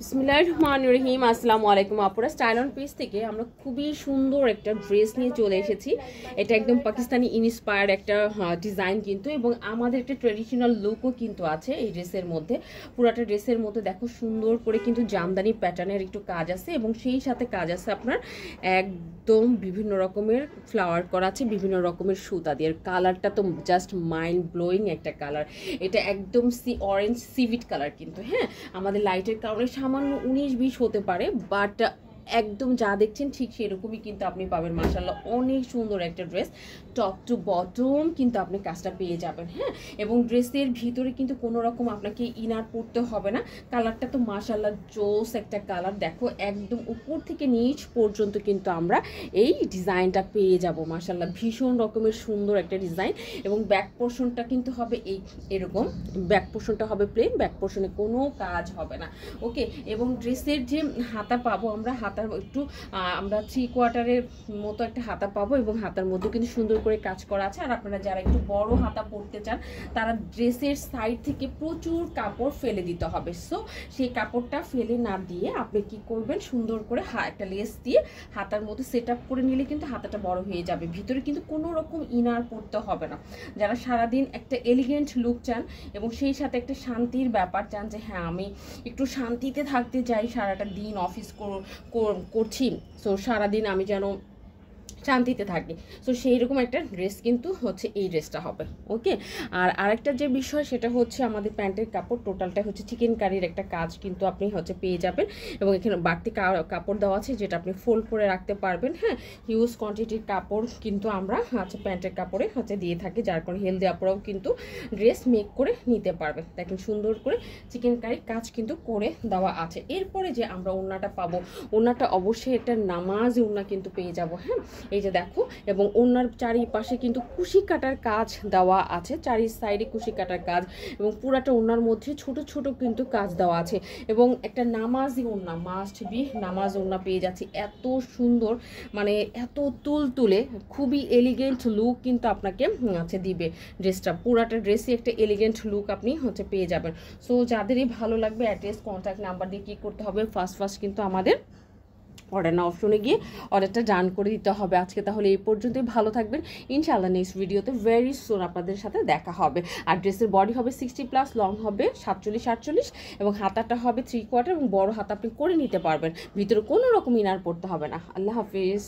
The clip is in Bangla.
বিসমিল্লাহির রহমানির রহিম। আসসালামু আলাইকুম আপুরা, স্টাইল অন পেজ থেকে আমরা খুবই সুন্দর একটা ড্রেস নিয়ে চলে এসেছি। এটা একদম পাকিস্তানি ইন্সপায়ার্ড একটা ডিজাইন কিন্তু, এবং আমাদের একটা ট্রেডিশনাল লুকও কিন্তু আছে এই ড্রেসের মধ্যে। পুরাটা ড্রেসের মধ্যে দেখো সুন্দর করে কিন্তু জামদানি প্যাটার্নের একটু কাজ আছে, এবং সেই সাথে কাজ আছে আপনার একদম বিভিন্ন রকমের ফ্লাওয়ার করা আছে, বিভিন্ন রকমের সুতা দিয়ে। কালারটা তো জাস্ট মাইন্ড ব্লোয়িং একটা কালার। এটা একদম অরেঞ্জ সিভিট কালার কিন্তু, হ্যাঁ আমাদের লাইটের কারণে সামান্য 19-20 হতে পারে, বাট একদম যা দেখছেন ঠিক সেরকমই কিন্তু আপনি পাবেন। মাশাআল্লাহ অনেক সুন্দর একটা ড্রেস, টপ টু বটম কিন্তু আপনি কাজটা পেয়ে যাবেন। হ্যাঁ, এবং ড্রেসের ভিতরে কিন্তু কোনো রকম আপনাকে ইনার পরতে হবে না। কালারটা তো মাশাআল্লাহ জোস একটা কালার, দেখো একদম উপর থেকে নিচ পর্যন্ত কিন্তু আমরা এই ডিজাইনটা পেয়ে যাব। মাশাআল্লাহ ভীষণ রকমের সুন্দর একটা ডিজাইন। এবং ব্যাক পোর্শনটা কিন্তু হবে এরকম, ব্যাক পোর্শনটা হবে প্লেন, ব্যাক পোর্শনে কোনো কাজ হবে না। ওকে, এবং ড্রেসের যে হাতা পাবো আমরা, হাতার একটু আমরা 3/4 মতো একটা হাতা পাবো, এবং হাতার মধ্যে কিন্তু সুন্দর করে কাজ করা আছে। আর আপনারা যারা একটু বড় হাতা পরতে চান তারা ড্রেসের সাইড থেকে প্রচুর কাপড় ফেলে দিতে হবে। সো সেই কাপড়টা ফেলে না দিয়ে আপনি কি করবেন, সুন্দর করে একটা লেস দিয়ে হাতার মধ্যে সেট আপ করে নিলে কিন্তু হাতাটা বড় হয়ে যাবে। ভিতরে কিন্তু কোনো রকম ইনার পরতে হবে না। যারা সারাদিন একটা এলিগেন্ট লুক চান এবং সেই সাথে একটা শান্তির ব্যাপার চান, যে হ্যাঁ আমি একটু শান্তিতে থাকতে চাই, সারাটা দিন অফিস করছি, সো সারাদিন আমি যেন শান্তিতে থাকি, সো সেই রকম একটা ড্রেস কিন্তু হচ্ছে এই ড্রেসটা হবে। ওকে, আর আরেকটা যে বিষয় সেটা হচ্ছে আমাদের প্যান্টের কাপড় টোটালটা হচ্ছে চিকেন কারির একটা কাজ কিন্তু আপনি হচ্ছে পেয়ে যাবেন, এবং এখানে বাড়তি কাপড় দেওয়া আছে যেটা আপনি ফোল্ড করে রাখতে পারবেন। হ্যাঁ, হিউজ কোয়ান্টিটির কাপড় কিন্তু আমরা হচ্ছে প্যান্টের কাপড়ে হচ্ছে দিয়ে থাকি, যার কারণে হেলদি আপুরাও কিন্তু ড্রেস মেক করে নিতে পারবেন। দেখেন সুন্দর করে চিকেন কারির কাজ কিন্তু করে দেওয়া আছে। এরপরে যে আমরা ওড়নাটা পাবো, ওড়নাটা অবশ্যই একটা নামাজি ওড়না কিন্তু পেয়ে যাব। হ্যাঁ, এই যে দেখো, এবং ওনার চারিপাশে কিন্তু কুশি কাটার কাজ দেওয়া আছে, চারি সাইডে কুশি কাটার কাজ, এবং পুরাটা ওনার মধ্যে ছোট ছোট কিন্তু কাজ দেওয়া আছে, এবং একটা নামাজি ওড়না, মাস্ট বি নামাজ ওড়না পেয়ে যাচ্ছি। এত সুন্দর, মানে এত তুলতুলে, খুবই এলিগেন্ট লুক কিন্তু আপনাকে হচ্ছে দিবে ড্রেসটা। পুরাটা ড্রেসই একটা এলিগেন্ট লুক আপনি হচ্ছে পেয়ে যাবেন। সো যাদেরই ভালো লাগবে অ্যাড্রেস কন্ট্যাক্ট নাম্বার দিয়ে কী করতে হবে, ফার্স্ট কিন্তু আমাদের অর্ডার না অপশনে গিয়ে অর্ডারটা ডান করে দিতে হবে। আজকে তাহলে এই পর্যন্তই, ভালো থাকবেন। ইনশাআল্লাহ নেক্সট ভিডিওতে ভেরি সুন আপনাদের সাথে দেখা হবে। আর ড্রেসের বডি হবে 60+, লং হবে 47-48, এবং হাতাটা হবে 3/4, এবং বড় হাতা আপনি করে নিতে পারবেন, ভিতরে কোনো রকম ইনার পড়তে হবে না। আল্লাহ হাফিজ।